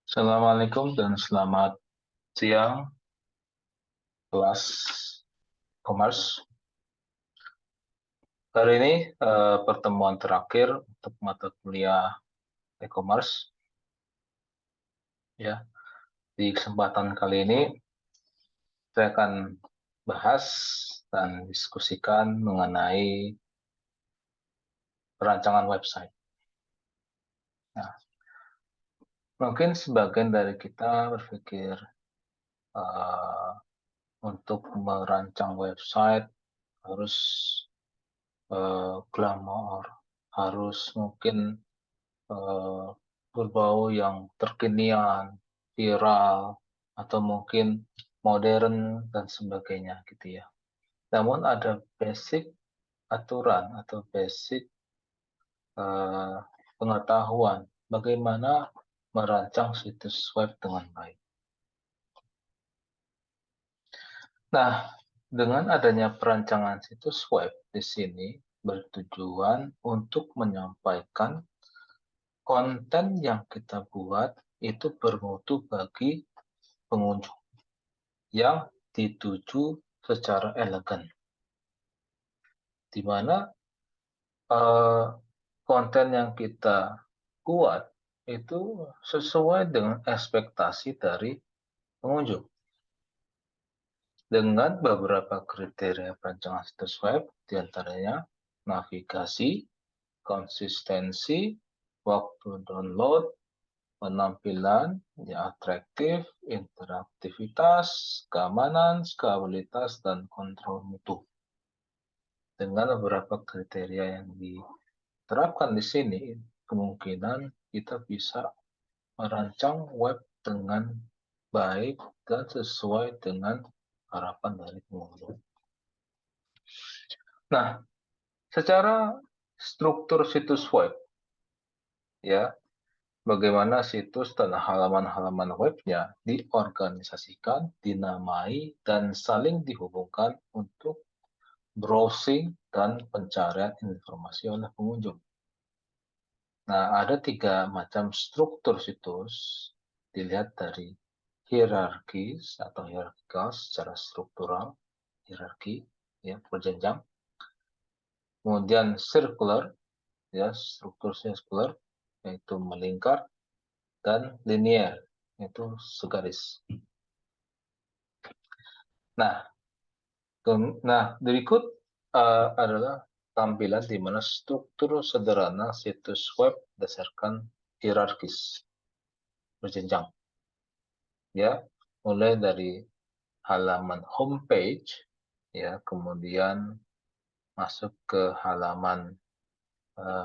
Assalamualaikum dan selamat siang kelas Commerce. Hari ini pertemuan terakhir untuk mata kuliah e-commerce. Ya, di kesempatan kali ini saya akan bahas dan diskusikan mengenai perancangan website. Nah, mungkin sebagian dari kita berpikir eh, untuk merancang website harus glamor, harus mungkin eh, berbau yang terkinian, viral, atau mungkin modern dan sebagainya gitu ya. Namun ada basic aturan atau basic eh, pengetahuan bagaimana merancang situs web dengan baik. Nah, dengan adanya perancangan situs web di sini bertujuan untuk menyampaikan konten yang kita buat itu bermutu bagi pengunjung yang dituju secara elegan, di mana eh, konten yang kita buat itu sesuai dengan ekspektasi dari pengunjung. Dengan beberapa kriteria perancangan situs web, diantaranya navigasi, konsistensi, waktu download, penampilan yang atraktif, interaktivitas, keamanan, skabilitas, dan kontrol mutu. Dengan beberapa kriteria yang diterapkan di sini, kemungkinan kita bisa merancang web dengan baik dan sesuai dengan harapan dari pengunjung. Nah, secara struktur situs web, ya, bagaimana situs dan halaman-halaman webnya diorganisasikan, dinamai, dan saling dihubungkan untuk browsing dan pencarian informasi oleh pengunjung. Nah, ada 3 macam struktur situs, dilihat dari hierarkis atau hierarkikal secara struktural, hierarki, ya, berjenjang. Kemudian circular, ya, struktur circular, yaitu melingkar, dan linear, yaitu segaris. Nah, berikut adalah tampilan di mana struktur sederhana situs web berdasarkan hierarkis berjenjang. Ya, mulai dari halaman homepage, ya, kemudian masuk ke halaman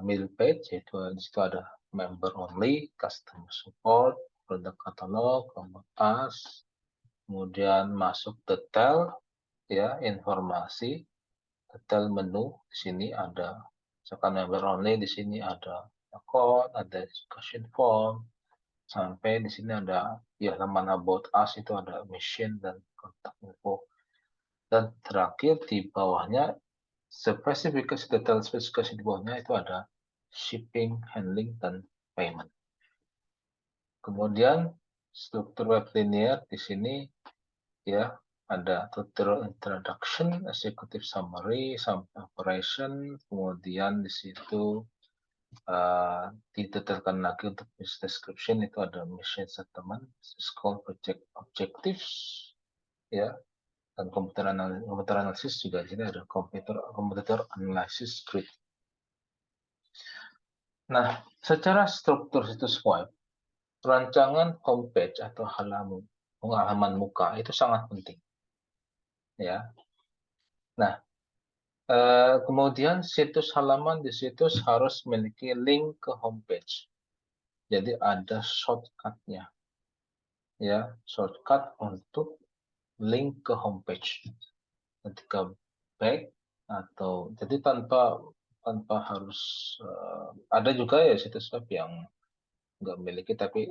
middle page, yaitu di situ ada member only, customer support, product catalog, about us, kemudian masuk detail, ya, informasi, detail menu. Di sini ada misalkan member only, di sini ada code, ada discussion form, sampai di sini ada ya halaman about us, itu ada mission dan kontak info. Dan terakhir di bawahnya spesifikasi, detail spesifikasi di bawahnya itu ada shipping, handling, dan payment. Kemudian struktur web linear di sini ya ada tutorial introduction, executive summary, sampai operation, kemudian di situ didetailkan lagi untuk business description, itu ada mission statement, scope, project objectives, ya, dan komputer analisis juga di sini ada komputer analisis grid. Nah, secara struktur situs web, rancangan homepage atau halaman muka itu sangat penting, ya. Nah, kemudian situs halaman di situs harus memiliki link ke homepage. Jadi ada shortcut-nya, ya, shortcut untuk link ke homepage. Ketika back atau jadi tanpa harus ada juga ya situs web yang nggak memiliki, tapi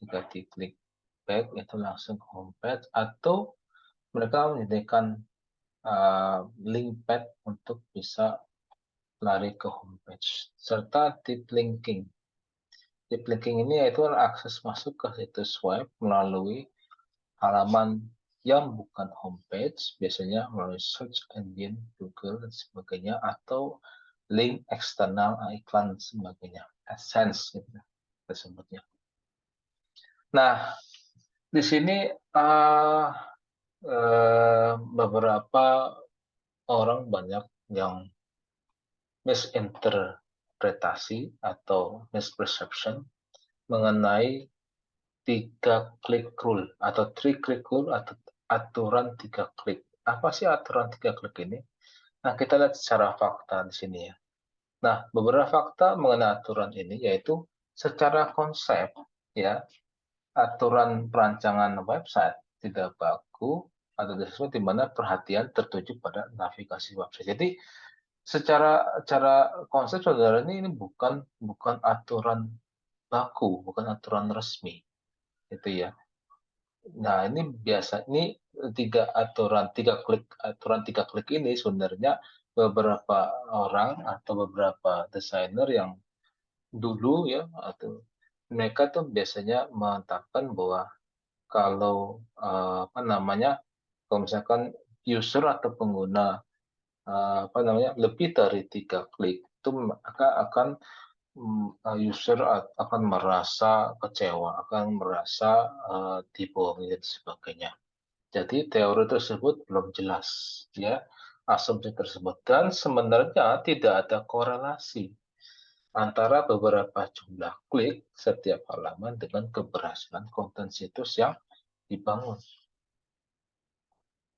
jika diklik back itu langsung ke homepage, atau mereka menyediakan link pad untuk bisa lari ke homepage serta deep linking. Deep linking ini yaitu akses masuk ke situs web melalui halaman yang bukan homepage, biasanya melalui search engine, Google, dan sebagainya, atau link eksternal, iklan, sebagainya. AdSense, gitu, tersebutnya. Nah, di sini beberapa orang banyak yang misinterpretasi atau misperception mengenai 3 klik rule atau 3 klik rule atau aturan 3 klik. Apa sih aturan 3 klik ini? Nah, kita lihat secara fakta di sini ya. Nah, beberapa fakta mengenai aturan ini yaitu secara konsep ya, aturan perancangan website tidak baku atau sesuatu di mana perhatian tertuju pada navigasi website. Jadi secara konsep saudara ini bukan aturan baku, bukan aturan resmi, itu ya. Nah, ini aturan tiga klik ini sebenarnya beberapa orang atau beberapa desainer yang dulu ya, atau mereka tuh biasanya menetapkan bahwa kalau kalau misalkan user atau pengguna lebih dari 3 klik itu maka akan user akan merasa kecewa, akan merasa dibohongi dan sebagainya. Jadi teori tersebut belum jelas, ya, asumsi tersebut, dan sebenarnya tidak ada korelasi antara beberapa jumlah klik setiap halaman dengan keberhasilan konten situs yang dibangun.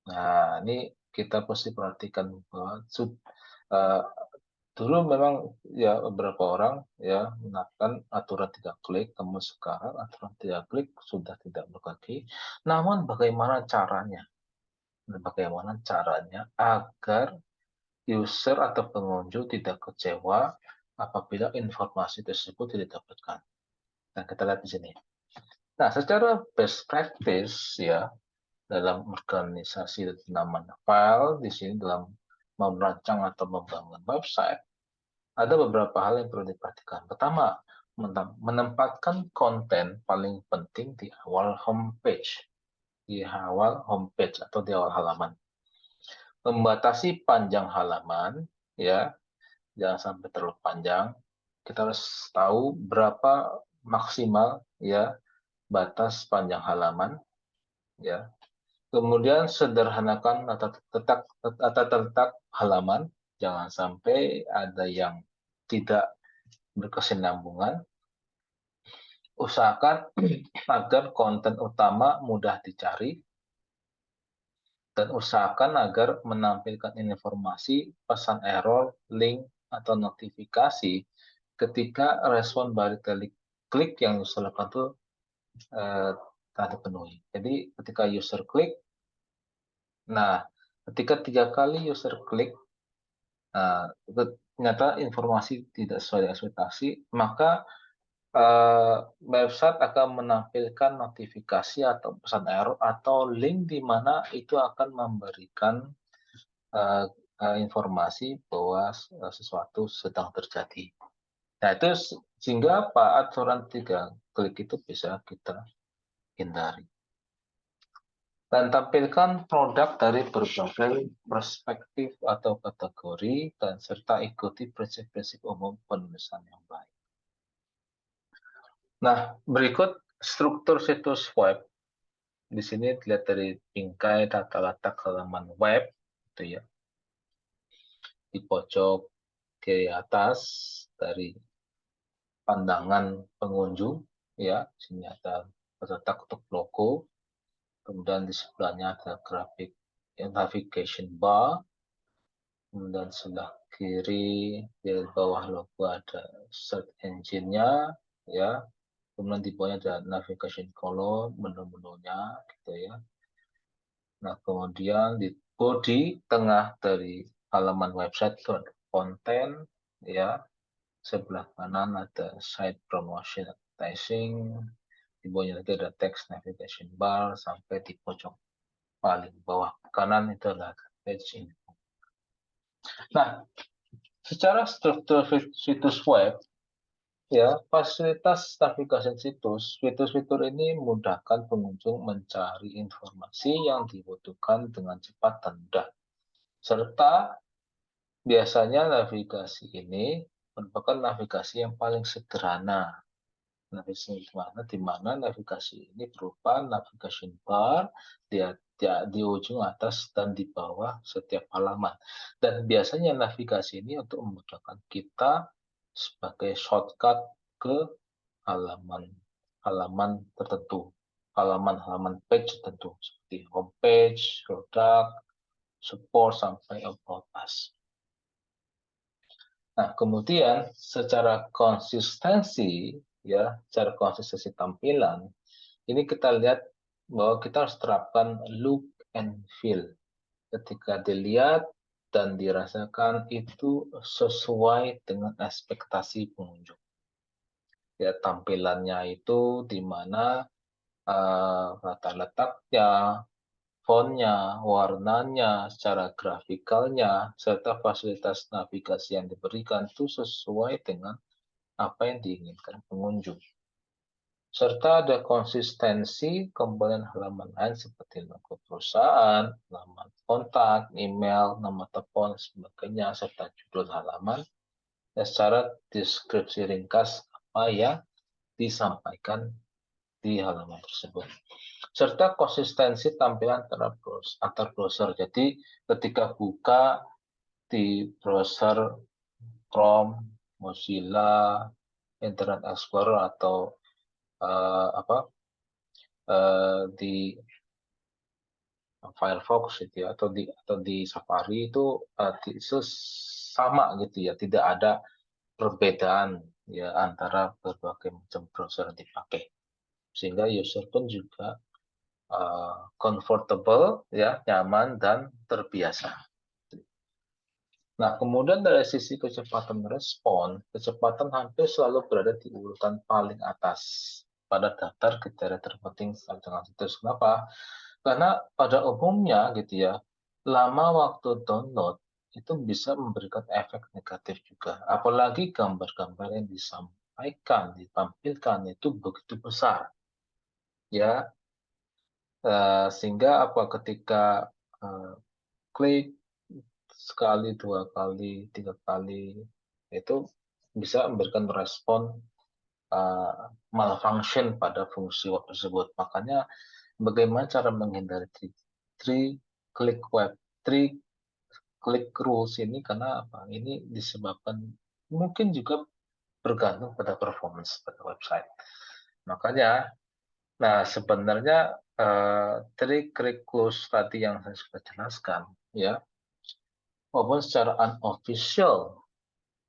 Nah, ini kita pasti perhatikan bahwa dulu memang ya beberapa orang ya menerapkan aturan 3 klik, namun sekarang aturan 3 klik sudah tidak berlaku. Namun bagaimana caranya? Bagaimana caranya agar user atau pengunjung tidak kecewa apabila informasi tersebut tidak didapatkan? Nah, kita lihat di sini. Nah, secara best practice ya dalam organisasi namanya file di sini dalam merancang atau membangun website, ada beberapa hal yang perlu diperhatikan. Pertama, menempatkan konten paling penting di awal homepage. Di awal homepage atau di awal halaman. Membatasi panjang halaman, ya, jangan sampai terlalu panjang. Kita harus tahu berapa maksimal ya batas panjang halaman, ya. Kemudian sederhanakan tata letak halaman, jangan sampai ada yang tidak berkesinambungan. Usahakan agar konten utama mudah dicari, dan usahakan agar menampilkan informasi, pesan error, link, atau notifikasi ketika respon balik klik yang user lakukan itu telah terpenuhi. Jadi ketika user klik, nah ketika 3 kali user klik, ternyata informasi tidak sesuai dengan ekspektasi, maka website akan menampilkan notifikasi atau pesan error atau link di mana itu akan memberikan informasi bahwa sesuatu sedang terjadi. Nah, itu sehingga aturan 3 klik itu bisa kita hindari. Dan tampilkan produk dari berbagai perspektif atau kategori, dan serta ikuti prinsip-prinsip umum penulisan yang baik. Nah, berikut struktur situs web. Di sini dilihat dari bingkai tata letak halaman web, itu ya. Di pojok kiri atas dari pandangan pengunjung, ya, sini ada terletak untuk logo. Kemudian di sebelahnya ada grafik navigation bar. Kemudian sebelah kiri di bawah logo ada search engine-nya, ya. Kemudian di bawahnya ada navigation column, menu-menunya, gitu ya. Nah, kemudian di body tengah dari halaman website itu ada konten, ya. Sebelah kanan ada site promotion advertising, di bawahnya lagi ada text navigation bar, sampai di pojok paling bawah kanan itu adalah page info. Nah, secara struktur situs web Ya, fasilitas navigasi situs, fitur-fitur ini memudahkan pengunjung mencari informasi yang dibutuhkan dengan cepat dan mudah. Serta biasanya navigasi ini merupakan navigasi yang paling sederhana. Navigasi di mana navigasi ini berupa navigation bar di ujung atas dan di bawah setiap halaman. Dan biasanya navigasi ini untuk memudahkan kita sebagai shortcut ke halaman tertentu, halaman page tertentu seperti homepage, produk, support sampai about us. Nah, kemudian secara konsistensi tampilan, ini kita lihat bahwa kita harus terapkan look and feel. Ketika dilihat dan dirasakan itu sesuai dengan ekspektasi pengunjung. Ya, tampilannya itu di mana letaknya, fontnya, warnanya, secara grafikalnya, serta fasilitas navigasi yang diberikan itu sesuai dengan apa yang diinginkan pengunjung. Serta ada konsistensi komponen halaman lain seperti logo perusahaan, alamat kontak, email, nama telepon, sebagainya, serta judul halaman, dan secara deskripsi ringkas apa yang disampaikan di halaman tersebut. Serta konsistensi tampilan antar browser. Jadi ketika buka di browser Chrome, Mozilla, Internet Explorer atau di Firefox gitu ya, atau di Safari itu sama gitu ya, tidak ada perbedaan ya antara berbagai macam browser yang dipakai, sehingga user pun juga comfortable ya, nyaman dan terbiasa. Nah, kemudian dari sisi kecepatan respon, kecepatan hampir selalu berada di urutan paling atas pada daftar kriteria terpenting dengan situs. Kenapa? Karena pada umumnya gitu ya, lama waktu download itu bisa memberikan efek negatif juga. Apalagi gambar-gambar yang disampaikan, ditampilkan itu begitu besar. Ya, sehingga ketika klik sekali, 2 kali, 3 kali, itu bisa memberikan respon malfunction pada fungsi web tersebut. Makanya bagaimana cara menghindari three click rules ini, karena apa? Ini disebabkan mungkin juga bergantung pada performance pada website. Makanya, nah sebenarnya three click rules tadi yang saya sudah jelaskan, ya, maupun secara unofficial,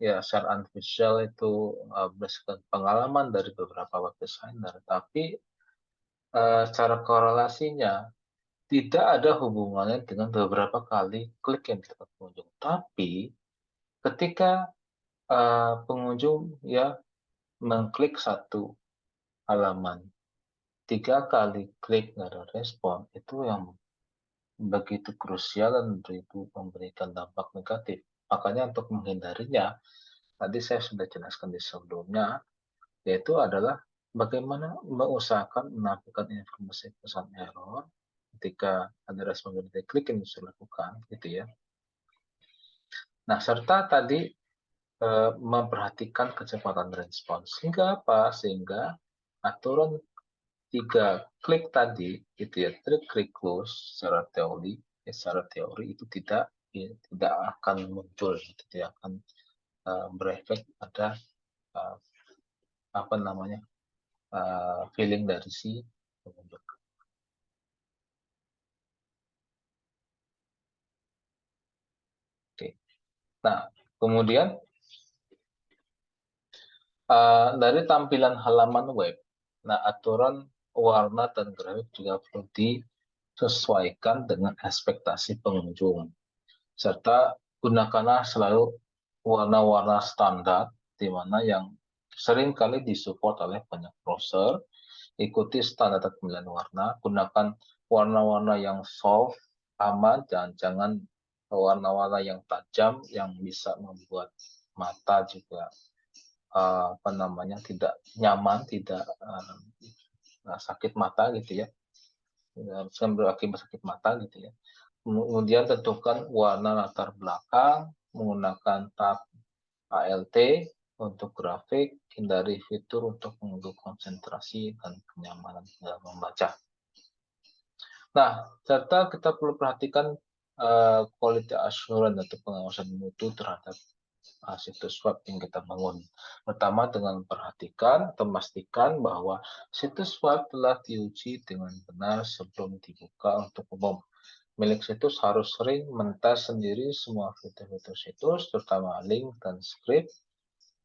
ya secara unofficial itu berdasarkan pengalaman dari beberapa web designer, tapi secara korelasinya tidak ada hubungannya dengan beberapa kali klik yang dilakukan pengunjung. Tapi ketika pengunjung ya mengklik satu halaman, 3 kali klik nggak ada respon, itu yang begitu krusial dan memberikan dampak negatif. Makanya untuk menghindarinya, tadi saya sudah jelaskan di sebelumnya, yaitu adalah bagaimana mengusahakan menampilkan informasi pesan error ketika ada respon dari klik yang bisa dilakukan, gitu ya. Nah, serta tadi memperhatikan kecepatan respons. Sehingga apa? Sehingga aturan 3 klik tadi, gitu ya, 3 klik close secara teori itu tidak akan muncul, tidak akan berefek pada feeling dari si pengunjung. Oke. Nah, kemudian dari tampilan halaman web, nah aturan warna dan grafik juga perlu disesuaikan dengan ekspektasi pengunjung. Serta gunakanlah selalu warna-warna standar, di mana yang sering kali disupport oleh banyak browser. Ikuti standar pemilihan warna, gunakan warna-warna yang soft, aman, dan jangan warna-warna yang tajam yang bisa membuat mata juga apa namanya, tidak nyaman, tidak sakit mata gitu ya, berakibat sakit mata gitu ya. Kemudian tentukan warna latar belakang menggunakan tab ALT untuk grafik, hindari fitur untuk mengganggu konsentrasi dan kenyamanan dalam membaca. Nah, serta kita perlu perhatikan quality assurance atau pengawasan mutu terhadap situs web yang kita bangun. Pertama dengan memperhatikan atau memastikan bahwa situs web telah diuji dengan benar sebelum dibuka untuk umum. Milik situs harus sering mentes sendiri semua fitur-fitur situs, terutama link dan script.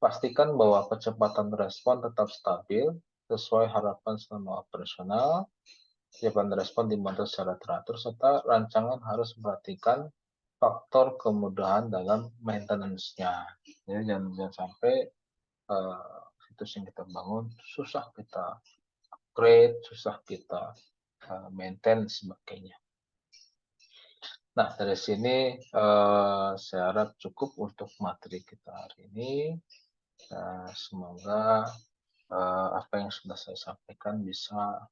Pastikan bahwa kecepatan respon tetap stabil sesuai harapan selama operasional. Kecepatan respon dimonitor secara teratur, serta rancangan harus memperhatikan faktor kemudahan dalam maintenance-nya. Jadi jangan sampai situs yang kita bangun susah kita upgrade, susah kita maintain sebagainya. Nah, dari sini saya harap cukup untuk materi kita hari ini. Semoga apa yang sudah saya sampaikan bisa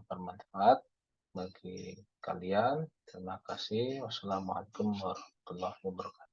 bermanfaat bagi kalian. Terima kasih. Wassalamualaikum warahmatullahi wabarakatuh.